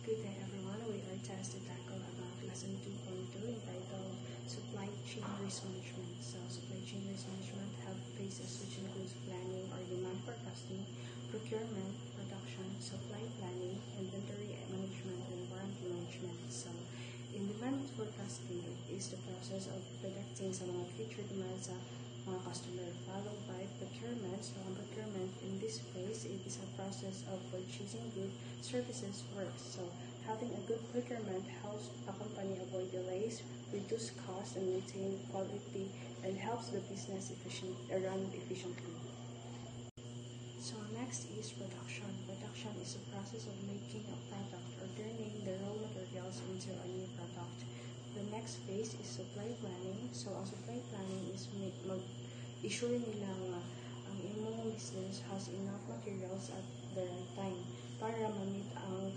Good day everyone, we are tasked to tackle about lesson 2.2 entitled Supply Chain Risk Management. So supply chain risk management have phases which includes planning or demand forecasting, procurement, production, supply planning, inventory management, and warranty management. So in demand forecasting, it is the process of predicting sa mga future demands sa mga customer, followed by procurement. So ang procurement in this phase, it is a process of purchasing goods, services, works. So having a good procurement helps a company avoid delays, reduce costs, and maintain quality, and helps the business run efficiently. So next is production. Production is a process of making a product or turning the raw materials into a new product. The next phase is supply planning. So ang supply planning is mag-issue nila nga ang imong business has enough materials at the right time para ma-meet ang